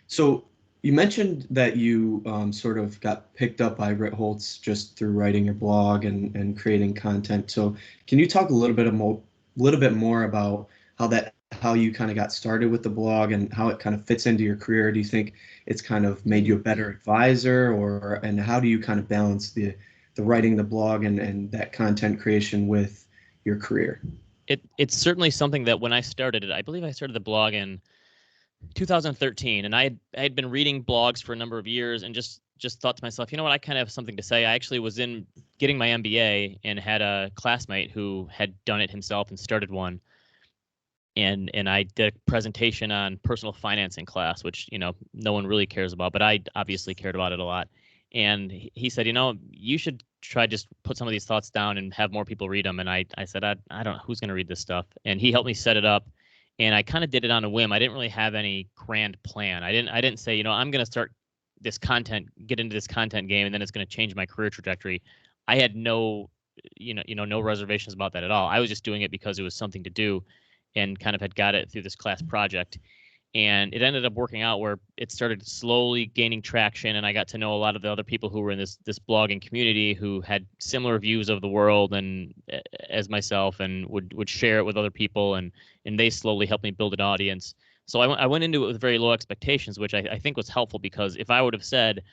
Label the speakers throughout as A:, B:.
A: So you mentioned that you sort of got picked up by Ritholtz just through writing your blog and creating content. So can you talk a little bit more about how you kind of got started with the blog and how it kind of fits into your career? Do you think it's kind of made you a better advisor, and how do you kind of balance the writing the blog and that content creation with your career?
B: It's certainly something that when I started it, I believe I started the blog in 2013, and I had been reading blogs for a number of years and just thought to myself, you know what, I kind of have something to say. I actually was in getting my MBA and had a classmate who had done it himself and started one. And I did a presentation on personal finance in class, which, no one really cares about, but I obviously cared about it a lot. And he said, you should try just put some of these thoughts down and have more people read them. And I said, I don't know who's going to read this stuff. And he helped me set it up. And I kind of did it on a whim. I didn't really have any grand plan. I didn't say, I'm going to start this content, get into this content game, and then it's going to change my career trajectory. I had no reservations about that at all. I was just doing it because it was something to do, and kind of had got it through this class project. And it ended up working out where it started slowly gaining traction, and I got to know a lot of the other people who were in this blogging community who had similar views of the world and as myself, and would share it with other people, and they slowly helped me build an audience. So I went into it with very low expectations, which I think was helpful, because if I would have said,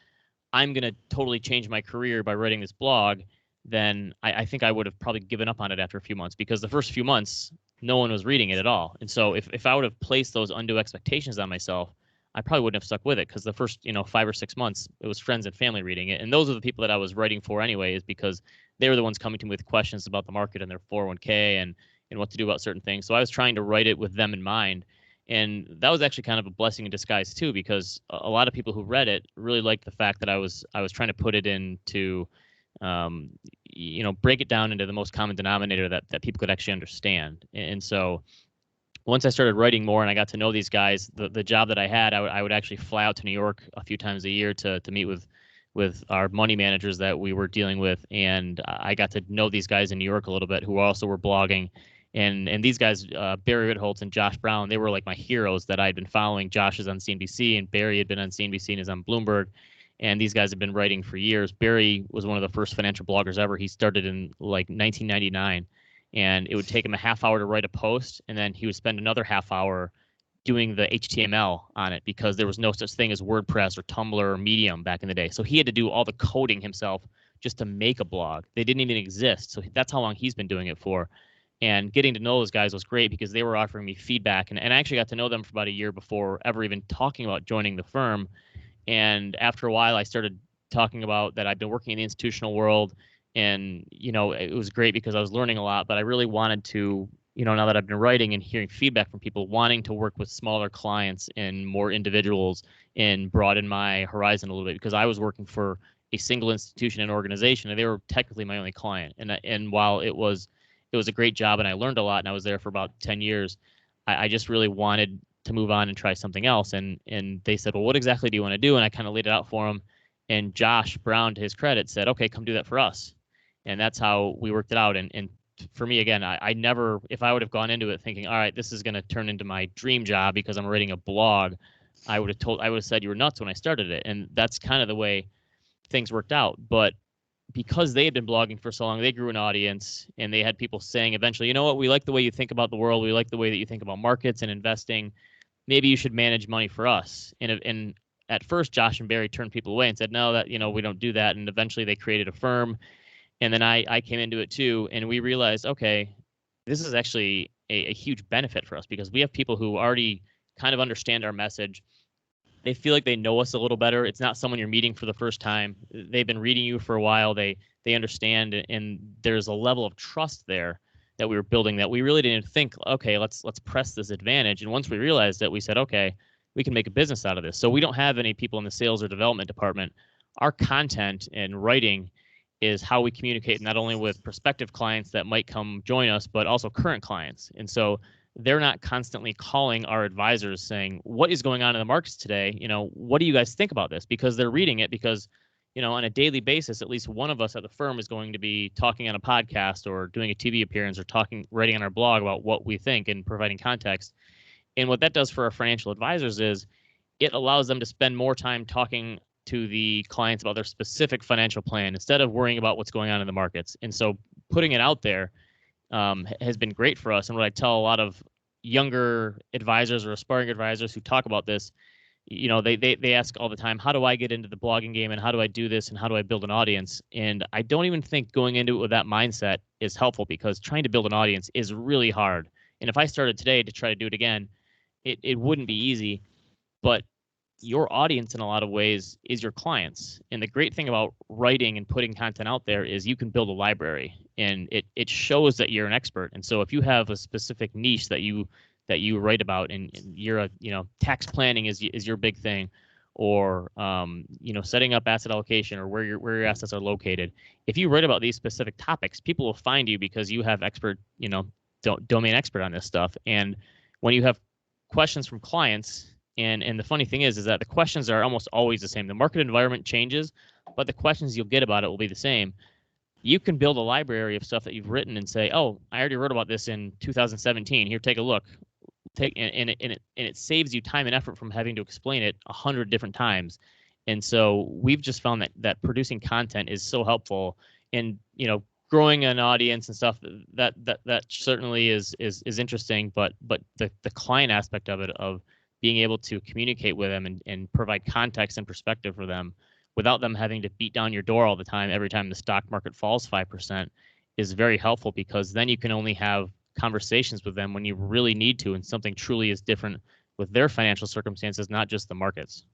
B: I'm going to totally change my career by writing this blog, then I think I would have probably given up on it after a few months, because the first few months, no one was reading it at all. And so if I would have placed those undue expectations on myself, I probably wouldn't have stuck with it, because the first 5 or 6 months, it was friends and family reading it. And those are the people that I was writing for anyway, is because they were the ones coming to me with questions about the market and their 401k and what to do about certain things. So I was trying to write it with them in mind. And that was actually kind of a blessing in disguise too, because a lot of people who read it really liked the fact that I was trying to put it into break it down into the most common denominator that people could actually understand. And so once I started writing more and I got to know these guys, the job that I had, I would actually fly out to New York a few times a year to meet with our money managers that we were dealing with. And I got to know these guys in New York a little bit, who also were blogging. And these guys, Barry Ritholtz and Josh Brown, they were like my heroes that I'd been following. Josh is on CNBC, and Barry had been on CNBC and is on Bloomberg. And these guys have been writing for years. Barry was one of the first financial bloggers ever. He started in like 1999, and it would take him a half hour to write a post, and then he would spend another half hour doing the HTML on it, because there was no such thing as WordPress or Tumblr or Medium back in the day. So he had to do all the coding himself just to make a blog. They didn't even exist. So that's how long he's been doing it for. And getting to know those guys was great, because they were offering me feedback. And I actually got to know them for about a year before ever even talking about joining the firm. And after a while, I started talking about that I've been working in the institutional world, and, it was great because I was learning a lot, but I really wanted to, now that I've been writing and hearing feedback from people, wanting to work with smaller clients and more individuals and broaden my horizon a little bit, because I was working for a single institution and organization, and they were technically my only client. And while it was a great job and I learned a lot, and I was there for about 10 years, I just really wanted to move on and try something else. And they said, well, what exactly do you want to do? And I kind of laid it out for them. And Josh Brown, to his credit, said, okay, come do that for us. And that's how we worked it out. And for me, again, I never, if I would have gone into it thinking, all right, this is going to turn into my dream job because I'm writing a blog, I would have said you were nuts when I started it. And that's kind of the way things worked out. But because they had been blogging for so long, they grew an audience, and they had people saying eventually, you know what, we like the way you think about the world. We like the way that you think about markets and investing. Maybe you should manage money for us. And at first, Josh and Barry turned people away and said, no, that, we don't do that. And eventually they created a firm. And then I came into it too. And we realized, okay, this is actually a huge benefit for us, because we have people who already kind of understand our message. They feel like they know us a little better. It's not someone you're meeting for the first time. They've been reading you for a while. They understand, and there's a level of trust there that we were building that we really didn't think, okay, let's press this advantage. And once we realized it, we said, okay, we can make a business out of this. So we don't have any people in the sales or development department. Our content and writing is how we communicate not only with prospective clients that might come join us, but also current clients. And so they're not constantly calling our advisors saying, what is going on in the markets today? What do you guys think about this? Because they're reading it, because on a daily basis, at least one of us at the firm is going to be talking on a podcast or doing a TV appearance or writing on our blog about what we think and providing context. And what that does for our financial advisors is it allows them to spend more time talking to the clients about their specific financial plan instead of worrying about what's going on in the markets. And so putting it out there has been great for us. And what I tell a lot of younger advisors or aspiring advisors who talk about this, they ask all the time, how do I get into the blogging game, and how do I do this, and how do I build an audience? And I don't even think going into it with that mindset is helpful, because trying to build an audience is really hard. And if I started today to try to do it again, it wouldn't be easy. But your audience in a lot of ways is your clients. And the great thing about writing and putting content out there is you can build a library, and it shows that you're an expert. And so if you have a specific niche that you write about, and you're a, tax planning is your big thing, or setting up asset allocation, or where your assets are located. If you write about these specific topics, people will find you because you have expert, domain expert on this stuff. And when you have questions from clients, and the funny thing is that the questions are almost always the same. The market environment changes, but the questions you'll get about it will be the same. You can build a library of stuff that you've written and say, oh, I already wrote about this in 2017. Here, take a look. It saves you time and effort from having to explain it 100 different times. And so we've just found that producing content is so helpful in, growing an audience and stuff. That certainly is interesting, but the client aspect of it, of being able to communicate with them and provide context and perspective for them without them having to beat down your door all the time every time the stock market falls 5%, is very helpful, because then you can only have conversations with them when you really need to, and something truly is different with their financial circumstances, not just the markets.